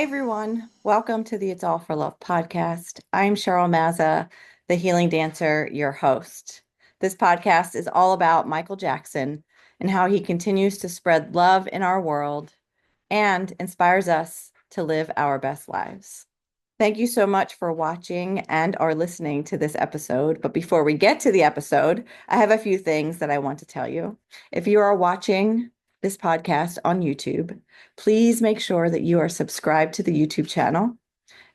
Hi, everyone. Welcome to the It's All for Love podcast. I'm Cheryl Mazza, the healing dancer, your host. This podcast is all about Michael Jackson and how he continues to spread love in our world and inspires us to live our best lives. Thank you so much for watching and or listening to this episode. But before we get to the episode, I have a few things that I want to tell you. If you are watching this podcast on YouTube, please make sure that you are subscribed to the YouTube channel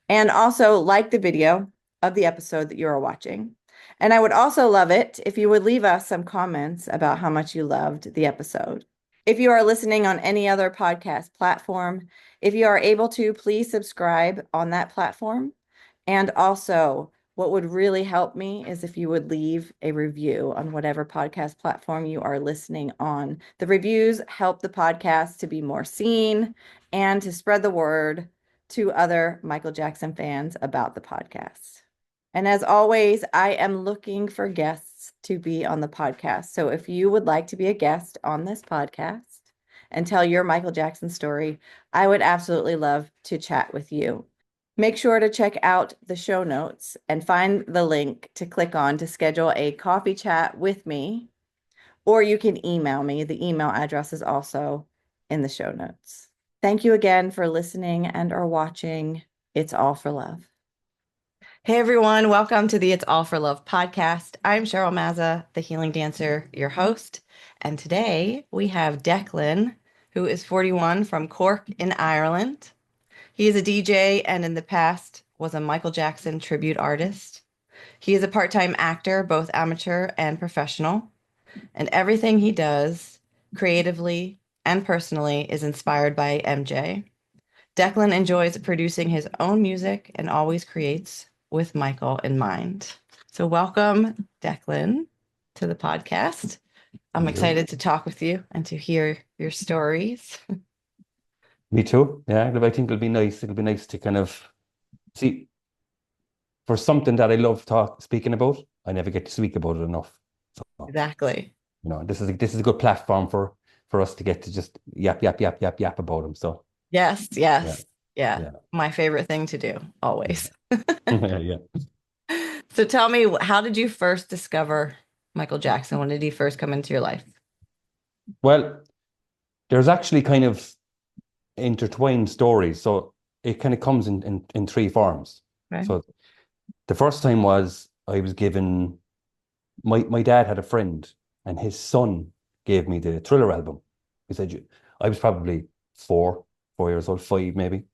and also like the video of the episode that you are watching. And I would also love it if you would leave us some comments about how much you loved the episode. If you are listening on any other podcast platform, if you are able to, please subscribe on that platform. And also, what would really help me is if you would leave a review on whatever podcast platform you are listening on. The reviews help the podcast to be more seen and to spread the word to other Michael Jackson fans about the podcast. And as always, I am looking for guests to be on the podcast. So if you would like to be a guest on this podcast and tell your Michael Jackson story, I would absolutely love to chat with you. Make sure to check out the show notes and find the link to click on to schedule a coffee chat with me, or you can email me. The email address is also in the show notes. Thank you again for listening and or watching It's All for Love. Hey everyone, welcome to the It's All for Love podcast. I'm Cheryl Mazza, the healing dancer, your host. And today we have Declan, who is 41 from Cork in Ireland. He is a DJ and in the past was a Michael Jackson tribute artist. He is a part-time actor, both amateur and professional. And everything he does, creatively and personally, is inspired by MJ. Declan enjoys producing his own music and always creates with Michael in mind. So welcome, Declan, to the podcast. I'm excited to talk with you and to hear your stories. Me too. Yeah, I think it'll be nice. It'll be nice to kind of see for something that I love speaking about. I never get to speak about it enough. So, Exactly. this is a good platform for us to get to just yap about them. So Yes, yeah, yes. Yeah. yeah, My favorite thing to do, always. yeah. So tell me, how did you first discover Michael Jackson? When did he first come into your life? Well, there's actually kind of intertwined stories. So it kind of comes in three forms. Okay. So the first time was I was given my dad had a friend and his son gave me the Thriller album. He said I was probably 4 years old, five maybe.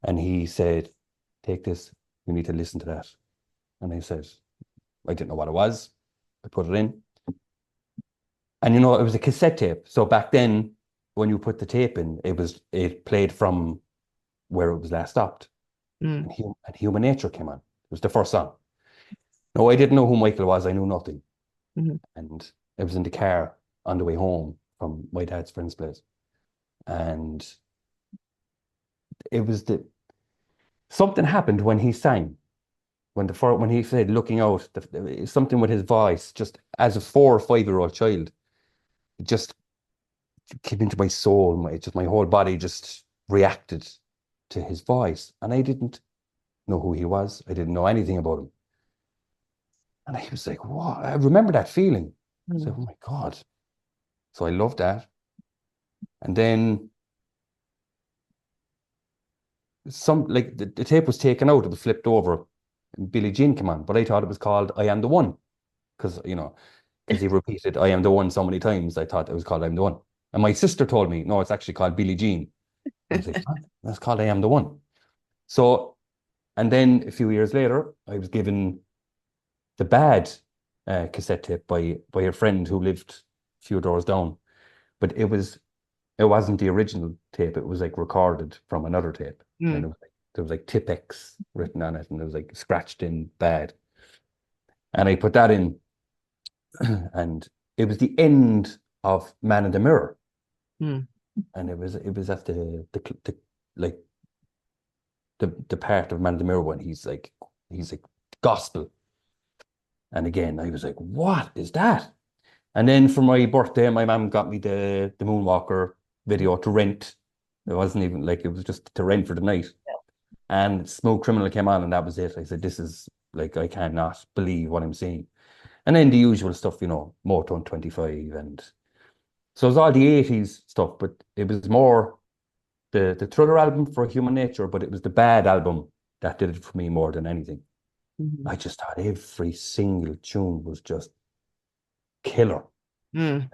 And he said, take this, you need to listen to that. And I said, I didn't know what it was. I put it in. And it was a cassette tape. So back then, when you put the tape in, it played from where it was last stopped. Mm. And Human Nature came on. It was the first song. No, I didn't know who Michael was. I knew nothing. Mm-hmm. And it was in the car on the way home from my dad's friend's place. And it was something happened when he sang. When he said looking out, something with his voice, just as a 4 or 5 year old child, it just came into my soul. My whole body just reacted to his voice. And I didn't know who he was. I didn't know anything about him. And I was like, what? I remember that feeling. I said, oh my God. So I loved that. And then the tape was taken out, it was flipped over, and Billie Jean came on, but I thought it was called I Am the One. Because he repeated I am the one so many times, I thought it was called I Am the One. And my sister told me, no, it's actually called Billie Jean. I was like, what? That's called I Am the One. So, and then a few years later, I was given the bad cassette tape by a friend who lived a few doors down. But it wasn't the original tape. It was like recorded from another tape. Mm. And there was like Tipex written on it, and it was like scratched in bad. And I put that in, and it was the end of Man in the Mirror. Mm. And it was at like the part of Man in the Mirror when he's like gospel. And again, I was like, what is that? And then for my birthday, my mum got me the Moonwalker video to rent. It wasn't even like, it was just to rent for the night. And Smooth Criminal came on, and that was it. I said, this is like, I cannot believe what I'm seeing. And then the usual stuff, Motown 25, and so it was all the 80s stuff, but it was more the Thriller album for Human Nature, but it was the Bad album that did it for me more than anything. Mhm. I just thought every single tune was just killer, Mm.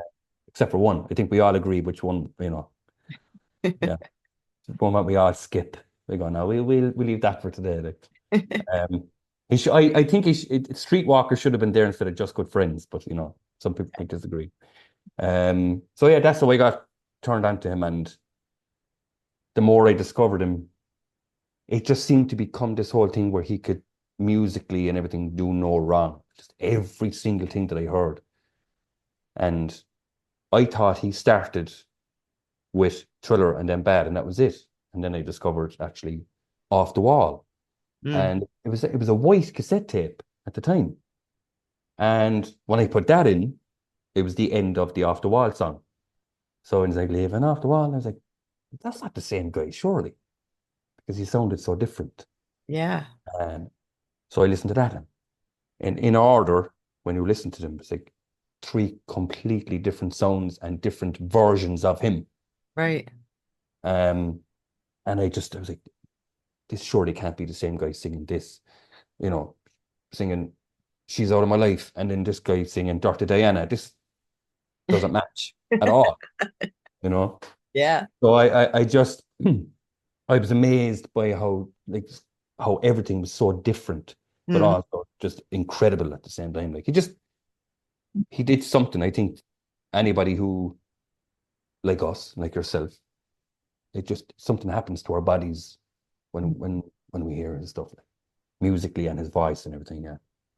except for one. I think we all agree which one. Yeah, one that we all skip. We go, no, we'll leave that for today. Like, I think Streetwalker should have been there instead of Just Good Friends, but some people might disagree. So yeah, that's how I got turned on to him, and the more I discovered him, it just seemed to become this whole thing where he could musically and everything do no wrong. Just every single thing that I heard. And I thought he started with Thriller and then Bad, and that was it. And then I discovered actually Off the Wall. Mm. And it was a white cassette tape at the time. And when I put that in, it was the end of the Off the Wall song. So it's like, Living Off the Wall. And I was like, that's not the same guy, surely, because he sounded so different. Yeah. And so I listened to that. And in order, when you listen to them, it's like three completely different sounds and different versions of him. Right. Um, and I was like, this surely can't be the same guy singing this, you know, singing She's Out of My Life, and then this guy singing Dirty Diana. This doesn't match at all, you know. Yeah. So I just I was amazed by how everything was so different, but Mm. also just incredible at the same time. Like he did something. I think anybody who like us, like yourself, it just something happens to our bodies when we hear his stuff, like, musically and his voice and everything. Yeah,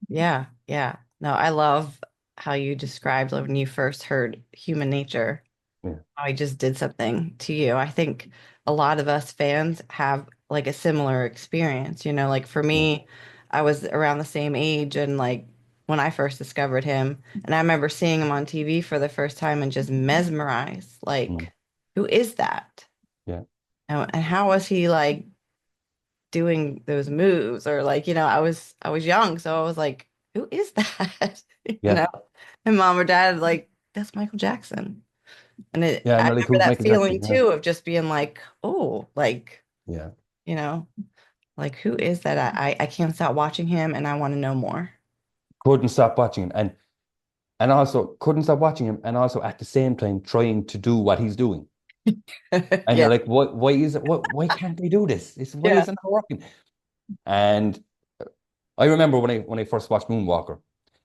Yeah. Yeah. No, I love how you described like, when you first heard Human Nature, yeah, how he just did something to you. I think a lot of us fans have like a similar experience. Like for yeah. me, I was around the same age and like when I first discovered him, and I remember seeing him on TV for the first time and just mesmerized. Mm, Like, who is that? yeah, And how was he like doing those moves? Or like, I was young, so I was like, who is that? You yeah, know, and mom or dad like, that's Michael Jackson. And yeah. I And like, remember who's that Michael Jackson? feeling Yeah, too of just being like, oh, like, yeah. you know, like who is that? I can't stop watching him and I want to know more. Couldn't stop watching him, and also couldn't stop watching him, and also at the same time trying to do what he's doing. And Yeah, you're like, what? Why is it? Why can't they do this? Why yeah. isn't it working? And I remember when I first watched Moonwalker,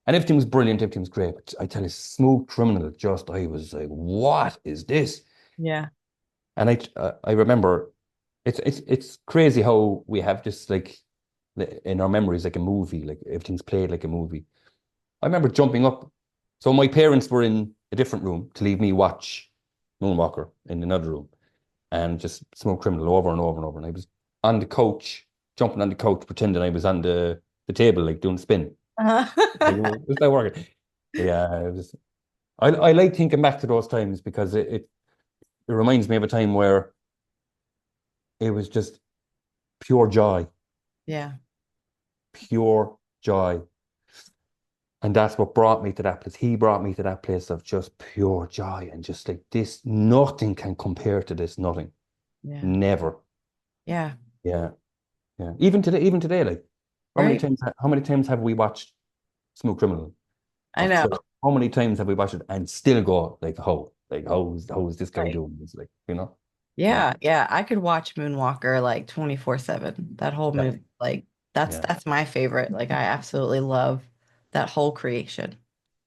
and everything was brilliant, everything was great. But I tell you, Smooth Criminal, just I was like, what is this? Yeah. And I remember it's crazy how we have this like in our memories like a movie, like everything's played like a movie. I remember jumping up. So my parents were in a different room to leave me watch Moonwalker in another room and just Smooth Criminal over and over and over. And I was on the couch, jumping on the couch, pretending I was on the table, like doing a spin. Like, Uh-huh. was that working? Yeah, I like thinking back to those times because it reminds me of a time where it was just pure joy, Yeah. pure joy. And that's what brought me to that place. He brought me to that place of just pure joy and just like this, nothing can compare to this, nothing. Yeah. Never. Yeah. Yeah. Yeah. Even today, like Right. how many times have we watched Smooth Criminal I or know. Thriller? How many times have we watched it and still go like how is this guy Right. doing this? Like. Yeah. Yeah. Yeah. I could watch Moonwalker like 24/7. That whole Yeah. movie. Like that's Yeah. that's my favorite. Like I absolutely love that whole creation.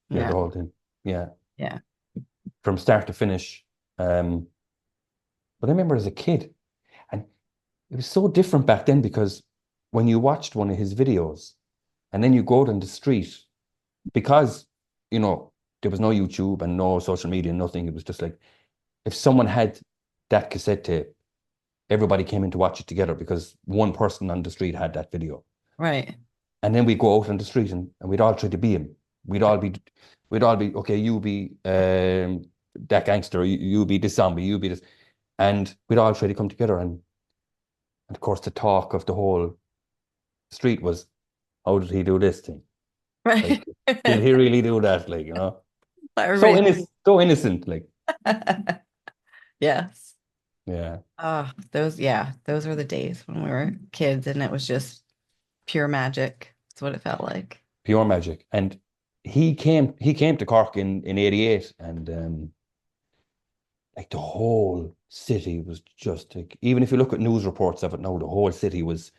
Yeah. Yeah. The whole thing. Yeah. Yeah. From start to finish. But I remember as a kid, and it was so different back then because when you watched one of his videos and then you go out on the street, because, you know, there was no YouTube and no social media, nothing. It was just like if someone had that cassette tape, everybody came in to watch it together because one person on the street had that video. Right. And then we go out on the street and we'd all try to be him. We'd all be, okay, you be that gangster, you be this zombie, you be this. And we'd all try to come together. And of course, the talk of the whole street was, how did he do this thing? Right. Like, did he really do that? Like, you know, Everybody's so innocent. Like, yes. yeah, Those were the days when we were kids and it was just pure magic. That's what it felt like. pure magic. And he came to Cork in '88, and like the whole city was just like, even if you look at news reports of it now, the whole city was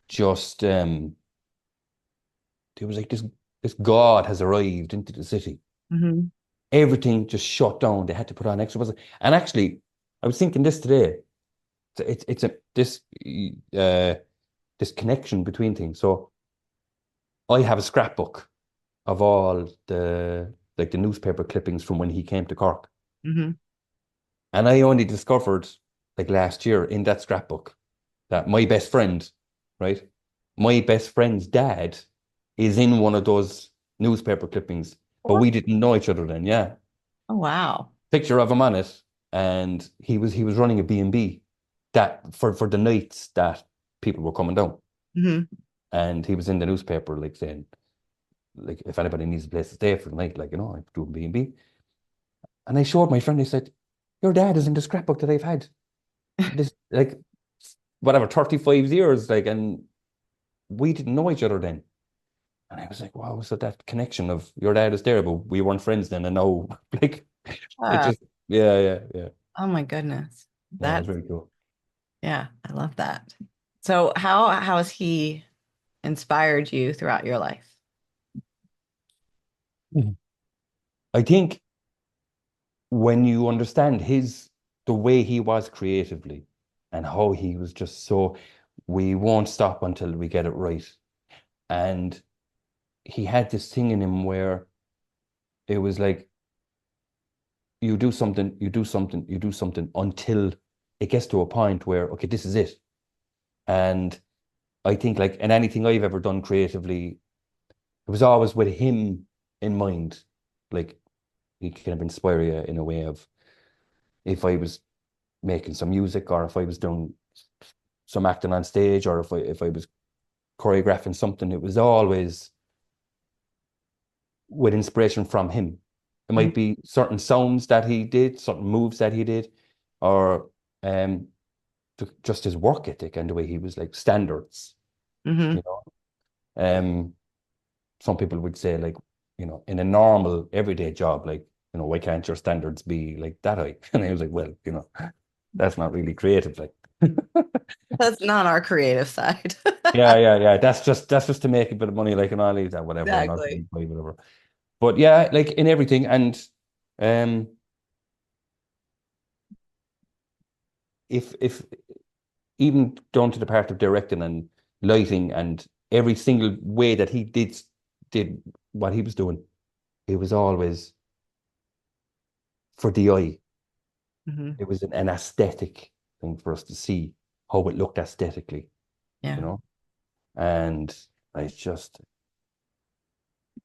just there was like this god has arrived into the city. Hmm. Everything just shut down. They had to put on extra buses. And actually, I was thinking this today. It's a uh this connection between things. So I have a scrapbook of all the newspaper clippings from when he came to Cork. Hmm. And I only discovered like last year in that scrapbook that my best friend, right? My best friend's dad is in one of those newspaper clippings, but What? we didn't know each other then. Yeah. Oh, wow. Picture of him on it, and he was running a B&B that for the nights that people were coming down. Hmm. And he was in the newspaper like saying, like, if anybody needs a place to stay for the night, like, I'm doing B&B. And I showed my friend, I said, your dad is in the scrapbook that I've had this, like, whatever, 35 years, like, and we didn't know each other then. And I was like, wow, so that connection of your dad is there, but we weren't friends then, and now, like, it Ah, just, yeah, yeah, yeah. oh my goodness. Yeah, it was That's very cool. Yeah, I love that. So how has he inspired you throughout your life? Mhm. I think when you understand the way he was creatively and how he was just so, we won't stop until we get it right. And he had this thing in him where it was like, you do something, you do something, you do something until it gets to a point where, okay, this is it. And I think like in anything I've ever done creatively, it was always with him in mind. Like he kind of inspire you in a way of, if I was making some music, or if I was doing some acting on stage, or if I was choreographing something, it was always with inspiration from him. It Mm-hmm. might be certain sounds that he did, certain moves that he did, or just his work ethic and the way he was like standards, Hmm. you know. Some people would say like, in a normal everyday job, like, why can't your standards be like that high? And I was like, well, that's not really creative, like. That's not our creative side. Yeah, yeah, yeah. That's just to make a bit of money, like, and I'll leave that, whatever, and I'll Exactly. buy whatever. But yeah, like in everything, and um, if even down to the part of directing and lighting and every single way that he did what he was doing, it was always for the eye. Hmm. It was an aesthetic thing for us to see how it looked aesthetically, you Yeah. know. And it's just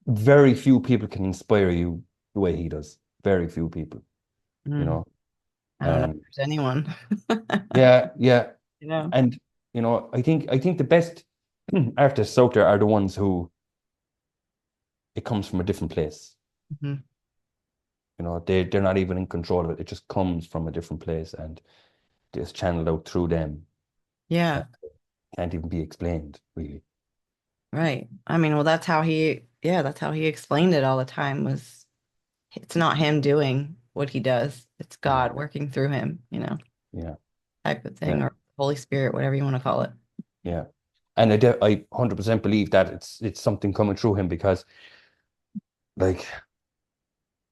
very few people can inspire you the way he does. Very few people, you Mm. know. I don't know if Um, there's anyone. yeah, yeah. You know? And I think the best artists out there are the ones who it comes from a different place. Hmm. They're not even in control of it. It just comes from a different place, and it's channeled out through them. Yeah, And can't even be explained, really. right. I mean, well, that's how he explained it all the time was it's not him doing what he does. It's Mm. God working through him, Yeah, type of thing, yeah, or Holy Spirit, whatever you want to call it. yeah. And I 100% believe that it's something coming through him, because like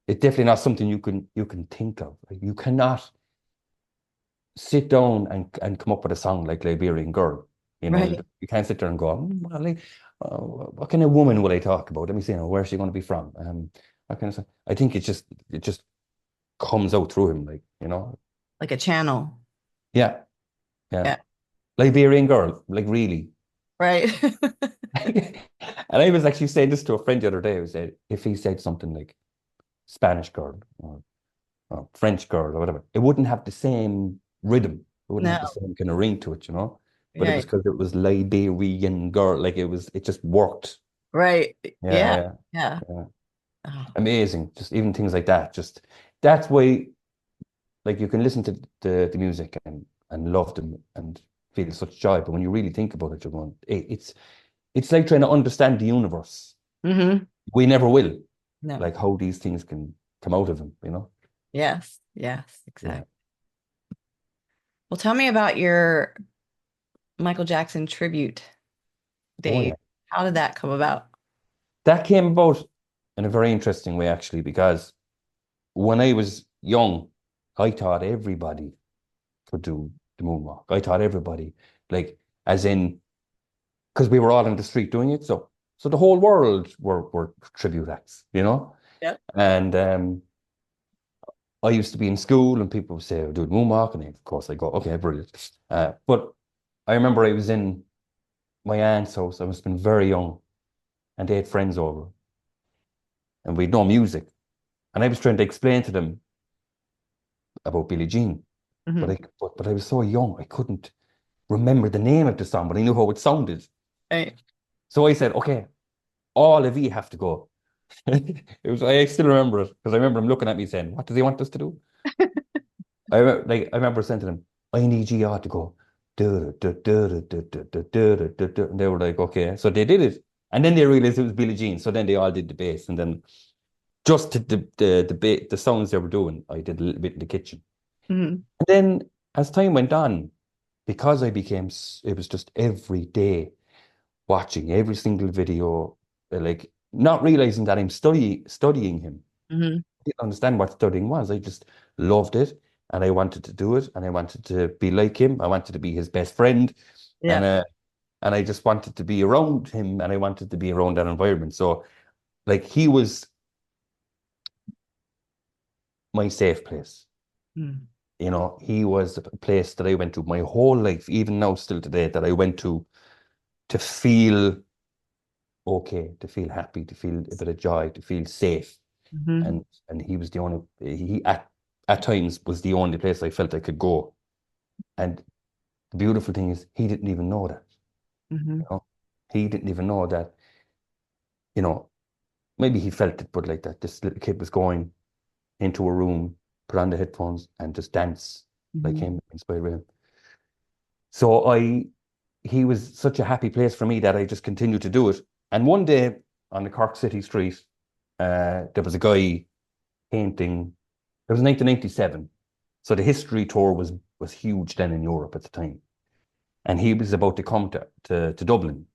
it's definitely not something you can think of. Like, you cannot sit down and come up with a song like Liberian Girl. Right. You can't sit there and go, well, like, what kind of woman will I talk about? Let me see, where's she going to be from? What kind of song? I think it just comes out through him, like, Like a channel. yeah, yeah. Yeah. Liberian Girl, like, really. Right. And I was actually saying this to a friend the other day. I said, if he said something like Spanish girl, or French girl, or whatever, it wouldn't have the same. rhythm. It wouldn't No. have the same kind of ring to it, you know. But it was Right. because it was Liberian girl, like it just worked. Right. Yeah, Yeah. yeah, Yeah. yeah. Oh. Amazing. Just even things like that. Just that's why, like, you can listen to the music and love them and feel such joy. But when you really think about it, you're going, it's like trying to understand the universe. Hmm. We never will. No. Like how these things can come out of them, you know? Yes. Yes. Yeah. Exactly. Well, tell me about your Michael Jackson tribute Oh day. yeah. How did that come about? That came about in a very interesting way, actually, because when I was young, I thought everybody could do the moonwalk. I thought everybody, like, as in, because we were all in the street doing it. So the whole world were tribute acts, you know? Yep. And I used to be in school and people would say, "Oh, do the moonwalk." And of course I go, okay, brilliant. But I remember I was in my aunt's house. I must have been very young and they had friends over and we'd no music. And I was trying to explain to them about Billie Jean. But Hmm. but I was so young, I couldn't remember the name of the song, but I knew how it sounded. Right. So I said, okay, all of you have to go. I still remember it because I remember him looking at me saying, what does he want us to do? I remember saying to them, I need you all to go. And they were like, okay. So they did it. And then they realized it was Billie Jean. So then they all did the bass. And then just to the sounds they were doing, I did a little bit in the kitchen. Hmm. And then as time went on, because it was just every day watching every single video, like not realizing that I'm studying him. Hmm. I didn't understand what studying was. I just loved it and I wanted to do it and I wanted to be like him. I wanted to be his best friend and Yeah. uh and I just wanted to be around him and I wanted to be around that environment. So like he was my safe place. Mm. You know, he was a place that I went to my whole life, even now still today, that I went to feel okay, to feel happy, to feel a bit of joy, to feel safe. Hmm. And he was the only he at times was the only place I felt I could go. And the beautiful thing is he didn't even know that. Hmm. You know? He didn't even know that, you know, maybe he felt it, but like that this little kid was going into a room, put on the headphones and just dance like Hmm. him, inspired with him. So he was such a happy place for me that I just continued to do it. And one day on the Cork City street, there was a guy painting. It was 1997. So the history tour was huge then in Europe at the time. And he was about to come to Dublin.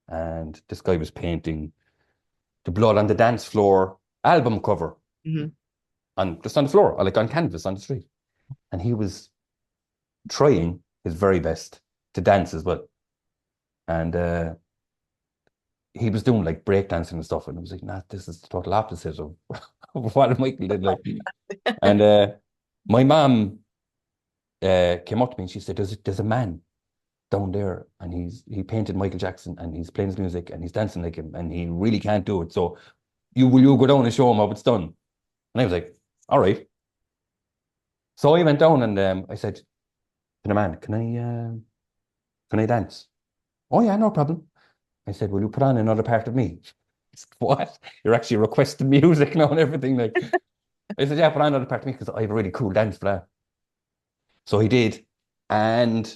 And this guy was painting the Blood on the Dance Floor album cover Hmm. on just on the floor, like on canvas on the street. And he was trying his very best to dance as well. And he was doing like breakdancing and stuff. And I was like, nah, this is the total opposite of, of what Michael did. Like, and my mom came up to me and she said, there's a man down there and he painted Michael Jackson and he's playing his music and he's dancing like him and he really can't do it. So you go down and show him how it's done? And I was like, all right. So I went down and I said to the man, can I dance? Oh yeah, no problem. I said, will you put on another part of me? He said, what? You're actually requesting music now and everything. Like I said, yeah, put on another part of me because I have a really cool dance for that. So he did. And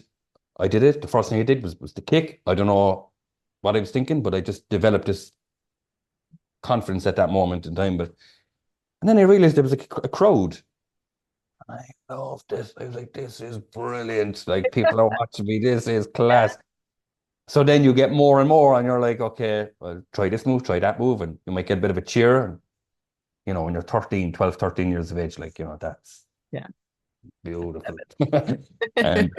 I did it. The first thing I did was the kick. I don't know what I was thinking, but I just developed this confidence at that moment in time. But and then I realized there was a crowd. I loved this. I was like, this is brilliant. Like people are watching me. This is class. So then you get more and more, and you're like, okay, well, try this move, try that move, and you might get a bit of a cheer. And you know, when you're 13, 12, 13 years of age, like, you know, that's Yeah. beautiful. And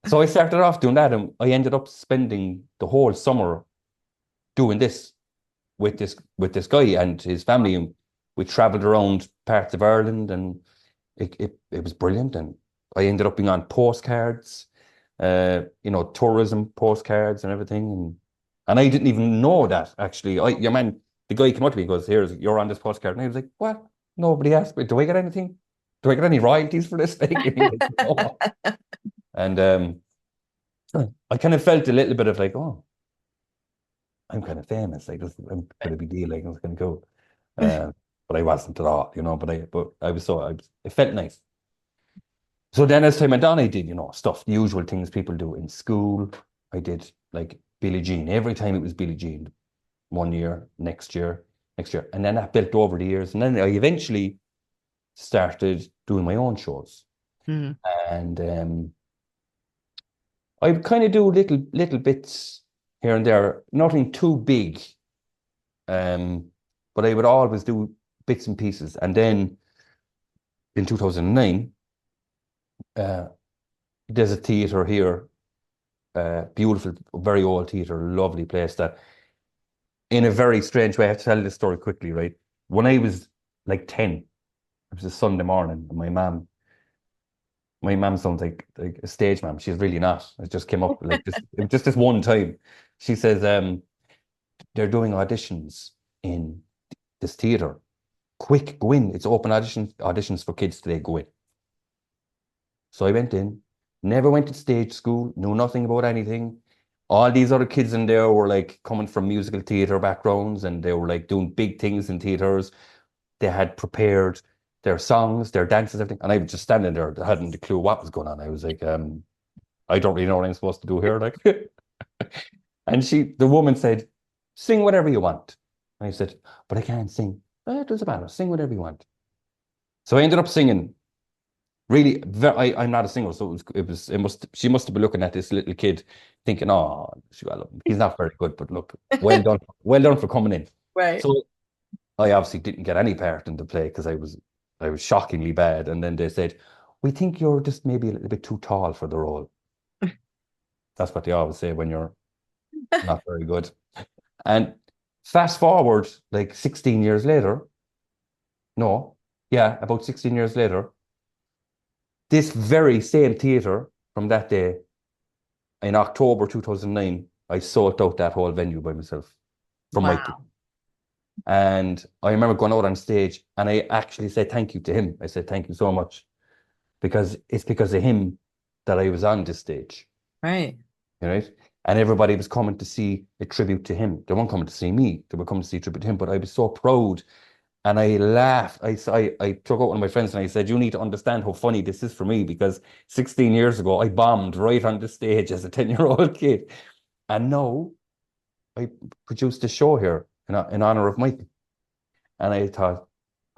so I started off doing that, and I ended up spending the whole summer doing this with this guy and his family, and we traveled around parts of Ireland, and it was brilliant. And I ended up being on postcards, you know, tourism postcards and everything, and I didn't even know that actually. Your man, the guy came up to me and goes, "Here's you're on this postcard," and I was like, "What? Nobody asked me. Do I get anything?" do I get any royalties for this? Like, and he was, no. And I kind of felt a little bit of like, oh, I'm kind of famous. Like, this, I'm kind of big deal. Like, it's kind of cool. But I wasn't at all, but I was it felt nice. So then as time went on, I did, stuff, the usual things people do in school. I did like Billie Jean. Every time it was Billie Jean, one year, next year, next year. And then that built over the years. And then I eventually started doing my own shows. Mhm. And I would kind of do little bits here and there, nothing too big. Um, but I would always do bits and pieces. And then in 2009, uh, there's a theatre here, beautiful, very old theatre, lovely place that, in a very strange way, I have to tell this story quickly, right? When I was like 10, it was a Sunday morning, and my mom sounds like a stage mom. She's really not. It just came up like this, it was just this one time. She says, they're doing auditions in this theatre. Quick, go in. It's open auditions for kids today. Go in. So I went in, never went to stage school, knew nothing about anything. All these other kids in there were like coming from musical theatre backgrounds, and they were like doing big things in theatres. They had prepared their songs, their dances, everything. And I was just standing there, I hadn't a clue what was going on. I was like, I don't really know what I'm supposed to do here. Like, and the woman said, sing whatever you want. And I said, but I can't sing. It doesn't matter. Sing whatever you want. So I ended up singing. Really, I'm not a singer, so she must have been looking at this little kid, thinking, "Oh, well, he's not very good, but look, well done for coming in." Right. So I obviously didn't get any part in the play because I was shockingly bad. And then they said, "We think you're just maybe a little bit too tall for the role." That's what they always say when you're not very good. And fast forward like 16 years later, no, yeah, about 16 years later, this very same theatre from that day, in October 2009, I sold out that whole venue by myself from my Wow. And I remember going out on stage, and I actually said thank you to him. I said thank you so much, because it's because of him that I was on this stage, Right. right? And everybody was coming to see a tribute to him. They weren't coming to see me. They were coming to see a tribute to him. But I was so proud, and I laughed. I took out one of my friends and I said, "You need to understand how funny this is for me, because 16 years ago I bombed right on the stage as a 10-year-old kid, and now I produced a show here in honor of Mike." And I thought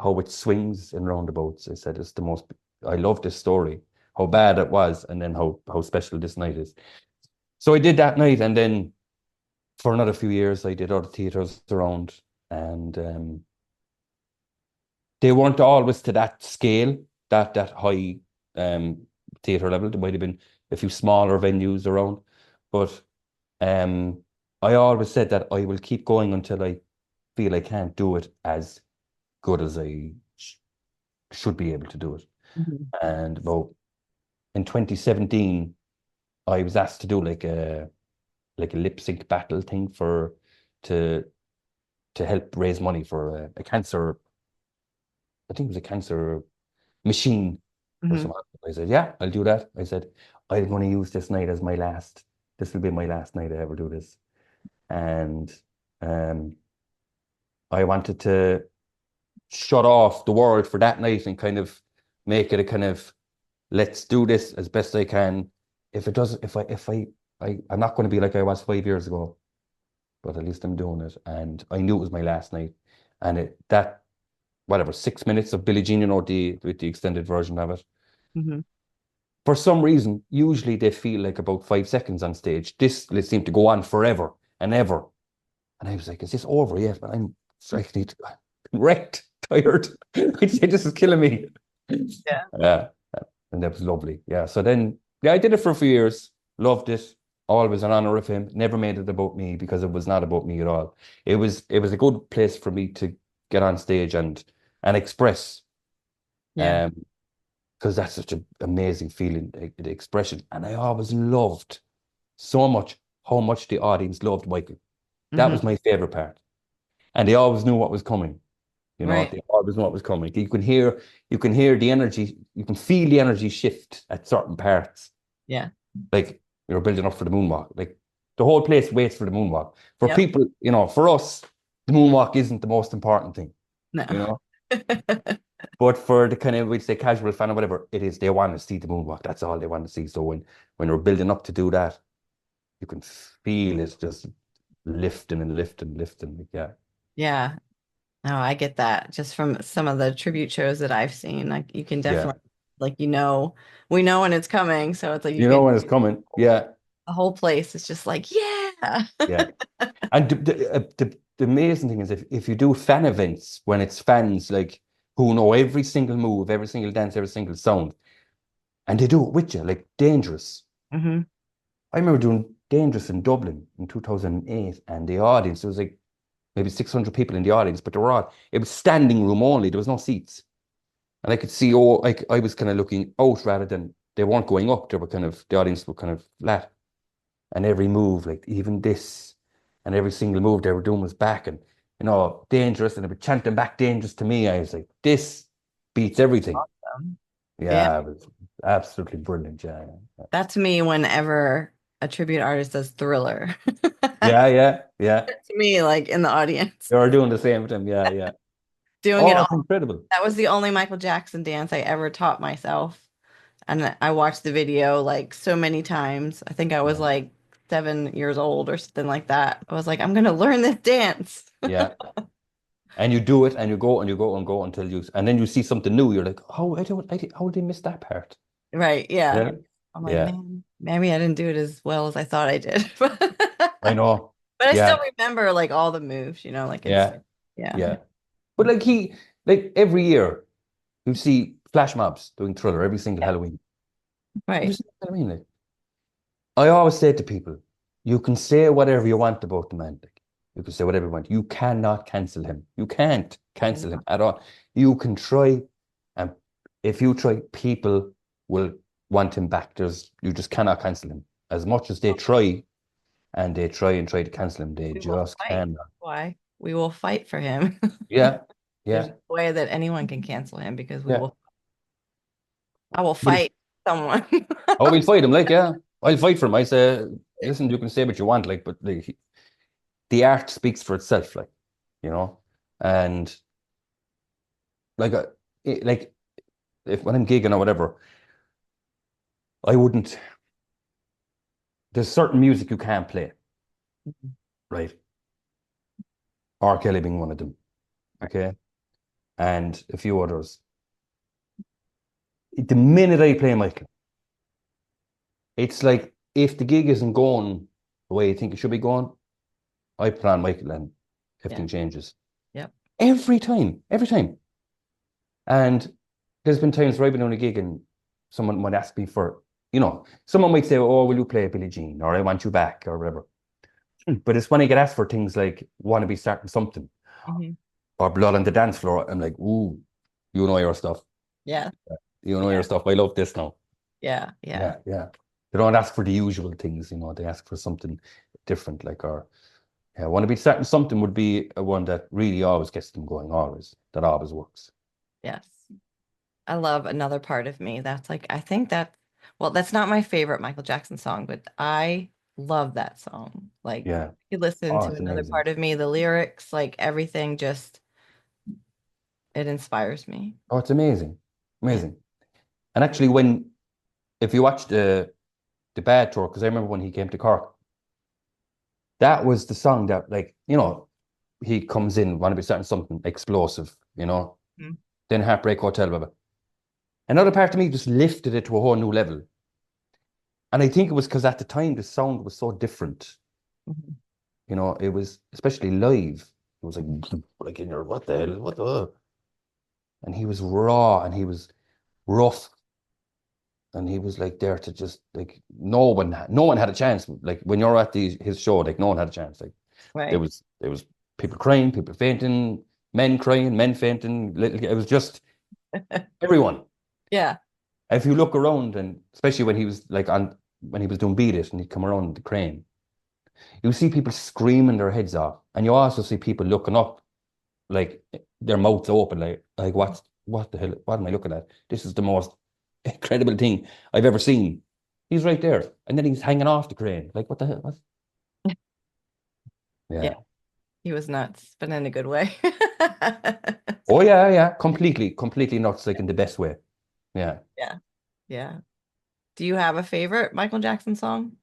how it swings in roundabouts. I said, it's the most, I love this story, how bad it was, and then how special this night is. So I did that night. And then for another few years, I did other theatres around. And they weren't always to that scale, that high theatre level. There might have been a few smaller venues around. But um, I always said that I will keep going until I feel I can't do it as good as I should be able to do it. Mhm. And about in 2017, I was asked to do like a lip sync battle thing to to help raise money for a cancer. I think it was a cancer machine or Mhm. something. I said, yeah, I'll do that. I said, I'm going to use this night as my last. This will be my last night I ever do this. And um, I wanted to shut off the world for that night and kind of make it a kind of, let's do this as best I can. If it doesn't, I'm not going to be like I was 5 years ago, but at least I'm doing it. And I knew it was my last night. And whatever, 6 minutes of Billie Jean, with the extended version of it. Mhm. For some reason, usually they feel like about 5 seconds on stage. This they seem to go on forever and ever. And I was like, is this over yet? But I'm frankly wrecked, tired. I'd say this is killing me. Yeah. Yeah. And that was lovely. Yeah. So then, yeah, I did it for a few years. Loved it. Always an honor of him. Never made it about me, because it was not about me at all. It was a good place for me to get on stage and express. Yeah. Um, because that's such an amazing feeling, the expression. And I always loved so much how much the audience loved Michael. That Mhm. was my favorite part. And they always knew what was coming. You know, Right. they always know what was coming. You can hear the energy, you can feel the energy shift at certain parts. Yeah. Like you're building up for the moonwalk. Like the whole place waits for the moonwalk. For Yep. people, for us, the moonwalk isn't the most important thing, No. you know. But for the kind of, we'd say, casual fan or whatever, it is, they want to see the moonwalk. That's all they want to see. So when we're building up to do that, you can feel it's just lifting and lifting, lifting. Like, yeah, Yeah. No, I get that just from some of the tribute shows that I've seen. Like you can yeah. definitely we know when it's coming. So it's like you You know could when it's coming. Yeah, the whole place is just like, yeah. yeah. And the amazing thing is if you do fan events when it's fans like who know every single move, every single dance, every single sound, and they do it with you, like Dangerous. Hmm. I remember doing Dangerous in Dublin in 2008, and the audience, there was like maybe 600 people in the audience, but it was standing room only. There was no seats. And I could see, like I was kind of looking out rather than they weren't going up. They were kind of, the audience were kind of flat. And every move, like even this, and every single move they were doing was back and, Dangerous. And they were chanting back Dangerous to me. I was like, this beats everything. Yeah. Yeah, it was absolutely brilliant. Yeah. That's me whenever a tribute artist does Thriller. Yeah, yeah, yeah. To me, like in the audience, They were doing the same thing. Yeah, yeah. doing it Oh, all. it's incredible. That was the only Michael Jackson dance I ever taught myself. And I watched the video like so many times. I think I was Yeah. like 7 years old or something like that. I was like, I'm gonna learn this dance. Yeah. And you do it and you go and you go and go until and then you see something new. You're like, oh, how did I miss that part? Right. Yeah. Yeah. I'm like, Yeah. man, maybe I didn't do it as well as I thought I did. I know. But I still Yeah. remember like all the moves, like it's Yeah. yeah. Yeah. But like every year, you see flash mobs doing Thriller every single Yeah. Halloween. Every Right. single Halloween. Like, I always say to people, you can say whatever you want about the man. Like, you can say whatever you want. You cannot cancel him. You can't cancel him at all. You can try, and if you try, people will want him back. You just cannot cancel him. As much as they try, and they try and try to cancel him, they We will just fight. cannot. Why? We will fight for him. Yeah, There's yeah, no way that anyone can cancel him because yeah. I will But if fight someone. we'll fight him, like, yeah, I'll fight for him. I say, listen, you can say what you want, like, but like, the art speaks for itself, you know, and like, like if when I'm gigging or whatever, I wouldn't. There's certain music you can't play, right? R. Kelly being one of them, okay, and a few others. The minute I play Michael, it's like if the gig isn't going the way you think it should be going, I put on Michael and Yeah. everything changes Yep. every time. And there's been times where I've been on a gig and someone might ask me for, someone might say, "Oh, will you play Billie Jean?" or "I want you back," or whatever. But it's when I get asked for things like "Want to be starting something" Hmm. or "Blood on the Dance Floor," I'm like, "Ooh, you know your stuff. Yeah. You know your Yeah. stuff. I love this now." Yeah. Yeah. Yeah, yeah. They don't ask for the usual things, they ask for something different, like, or yeah, "Want to be starting something" would be a one that really always gets them going, that always works. Yes. I love Another Part of Me. That's like, I think well, that's not my favorite Michael Jackson song, but I love that song. Like, Yeah. you listen Oh, to it's Another amazing. Part of Me, the lyrics, like everything just, it inspires me. Oh, it's amazing. Yeah. Amazing. And actually, if you watch the Bad tour, because I remember when he came to Cork, that was the song that, like, he comes in, want to be starting something explosive, Mhm. then Heartbreak Hotel, blah, blah. Another part of me just lifted it to a whole new level. And I think it was because at the time the sound was so different. Mhm. It was especially live. It was like in your what the hell, what the, and he was raw and he was rough and he was like there to just like no one had a chance. Like when you're at his show, like no one had a chance. Like there Right. was there was people crying, people fainting, men crying, men fainting. It was just everyone. Yeah. If you look around, and especially when he was like when he was doing Beat It and he'd come around the crane, you see people screaming their heads off, and you also see people looking up like their mouths open, like what the hell? What am I looking at? This is the most incredible thing I've ever seen. He's right there, and then he's hanging off the crane. Like what the hell? What? Yeah, Yeah. he was nuts, but in a good way. Oh yeah, yeah. Completely nuts, like in the best way. Yeah. Yeah. Yeah. Do you have a favorite Michael Jackson song?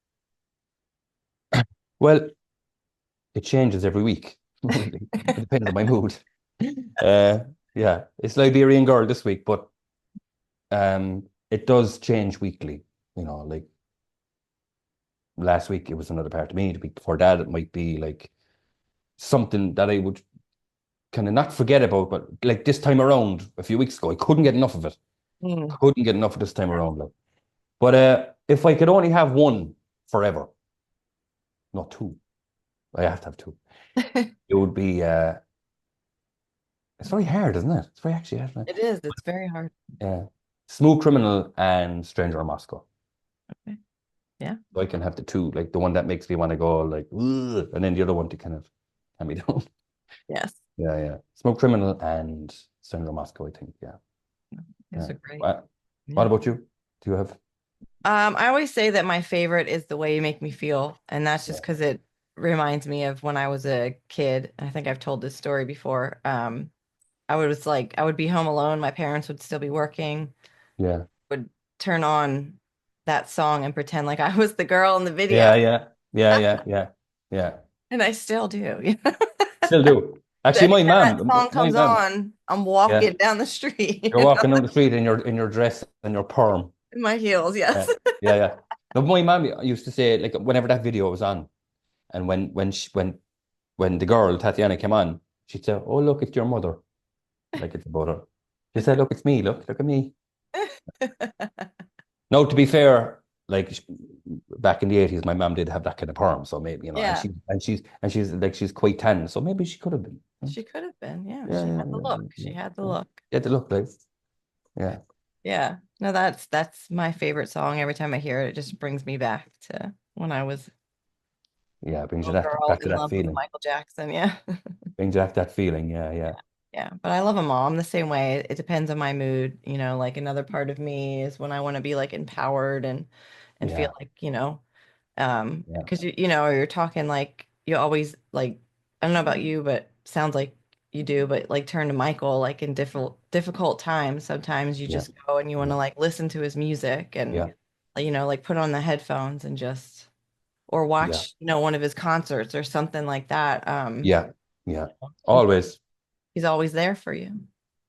Well, it changes every week. Really, it depends on my mood. Uh, yeah, it's Liberian Girl this week, but it does change weekly. Like last week it was Another Part of Me. The week before that it might be like something that I would kind of not forget about, but like this time around, a few weeks ago, I couldn't get enough of it. Mm. Couldn't get enough of this time around. Like, but if I could only have one forever, not two, I have to have two. It would be. It's very hard, isn't it? It's very actually hard. Isn't it? It is. It's very hard. Yeah. Smooth Criminal and Stranger in Moscow. Okay. Yeah. So I can have the two, like the one that makes me want to go like, "Ugh," and then the other one to kind of calm me down. Yes. Yeah, yeah. Smoke Criminal and Stranger in Moscow, I think. Yeah, Those yeah. are great. What Yeah. about you? Do you have? I always say that my favorite is The Way You Make Me Feel, and that's Yeah, just because it reminds me of when I was a kid. I think I've told this story before. I would be home alone, my parents would still be working, yeah, would turn on that song and pretend like I was the girl in the video. yeah, yeah, yeah, yeah, yeah, yeah. And I still do. You know? Still do. Actually, Anytime that song my comes mom, on, I'm yeah. walking down the street, You're walking down the street in your dress and your perm. in my heels. Yeah, Yes. yeah, yeah. No, my mom used to say like whenever that video was on, and when the girl Tatiana came on, she'd say, "Oh look, it's your mother." Like it's about her. She said, "Look, it's me. Look at me." No, to be fair, like back in the 80s, my mom did have that kind of perm, so maybe and Yeah, she's like she's quite tan, so maybe she could have been. she could have been. Yeah, Yeah, she yeah, had the yeah, look. yeah, She had the yeah. look. Yeah, to look like, yeah, Yeah. No, that's my favorite song. Every time I hear it, it just brings me back to when I was yeah. a Brings you little girl back to in that love with feeling. Michael Jackson. Yeah. Brings you back to that feeling. Yeah, yeah, Yeah. But I love them all. I'm the same way. It depends on my mood. Like another part of me is when I want to be like empowered and feel yeah, like, yeah, because you're talking like you always like I don't know about you, but sounds like you do, but like turn to Michael like in difficult times. Sometimes you yeah, just go and you want yeah, to like listen to his music and yeah, like put on the headphones and just or yeah, watch, one of his concerts or something like that. yeah, yeah. He Always. he's always there for you.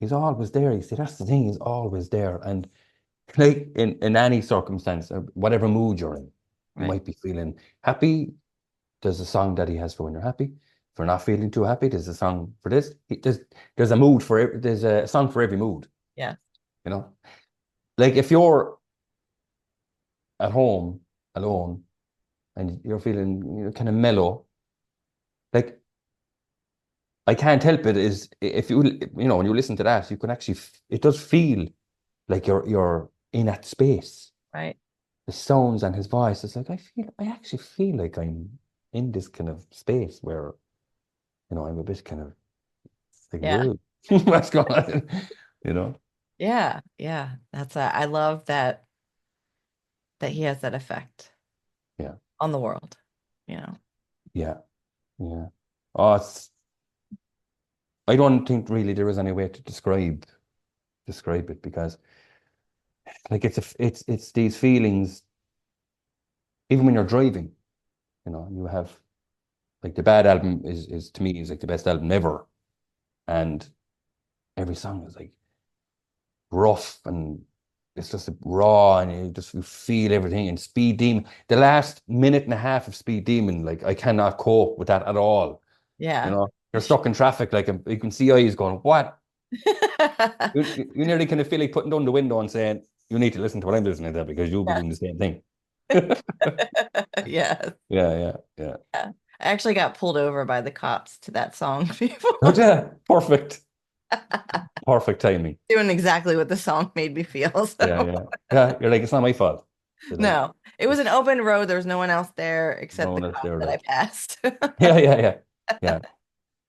He's always there. You see, that's the thing. He's always there. And like in any circumstance, whatever mood you're in, you Right. might be feeling happy. There's a song that he has for when you're happy. If you're not feeling too happy, there's a song for this. There's a mood for there's a song for every mood. Yeah. You know, like if you're at home alone and you're feeling kind of mellow, like I can't help it. Is if when you listen to that, you can actually it does feel like you're in that space. Right. The sounds and his voice. It's like I actually feel like I'm in this kind of space where I'm a bit kind of like, Yeah. whoa, what's going on? You know? Yeah. Yeah. I love that he has that effect Yeah, on the world, you know. yeah, yeah. Oh, I don't think really there is any way to describe it because like it's these feelings even when you're driving. You have like the Bad album is to me is like the best album ever, and every song is like rough and it's just raw and you feel everything. And Speed Demon, the last minute and a half of Speed Demon, like I cannot cope with that at all. Yeah. You're stuck in traffic, like you can see eyes going, what? You nearly kind of feel like putting down the window and saying, you need to listen to what I'm listening to because you'll be Yeah. doing the same thing. Yes. Yeah, yeah, yeah. Yeah. I actually got pulled over by the cops to that song before, But yeah, perfect. Perfect timing. doing exactly what the song made me feel. Yeah, So yeah. Yeah, you're like, it's not my fault. You're like, no, it was an it's open road. There was no one else there no except the one else cop there that I though. passed. Yeah, yeah, yeah. Yeah.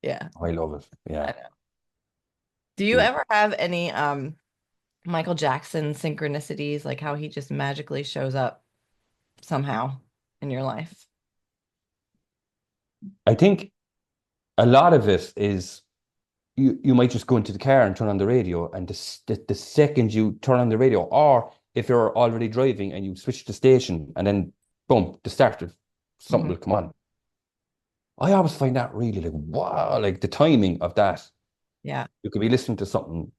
Yeah. I love it. I Yeah. know. Do you Yeah. ever have any Michael Jackson synchronicities, like how he just magically shows up somehow in your life? I think a lot of it is you might just go into the car and turn on the radio, and the second you turn on the radio, or if you're already driving and you switch the station, and then boom, the start of something Mhm. will come on. I always find that really like wow, like the timing of that. Yeah, You could be listening to something,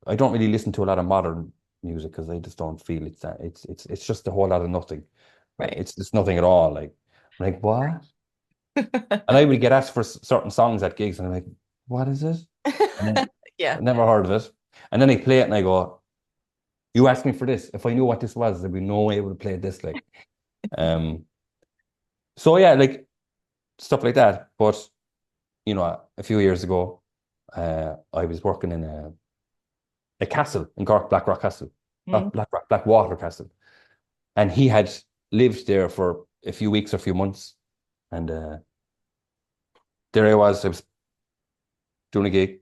I don't really listen to a lot of modern music because I just don't feel it's that it's just a whole lot of nothing. Like right. it's just nothing at all. Like I'm like, what? And I would get asked for certain songs at gigs, and I'm like, what is it? And then Yeah, I've never heard of it. And then I play it and I go, you asked me for this. If I knew what this was, there'd be no way I would have played this. Like, um, so yeah, like stuff like that. But a few years ago, I was working in a castle in Cork, Blackrock Castle, Mhm. not Blackrock, Blackwater Castle, and he had lived there for a few weeks or a few months, and there I was doing a gig,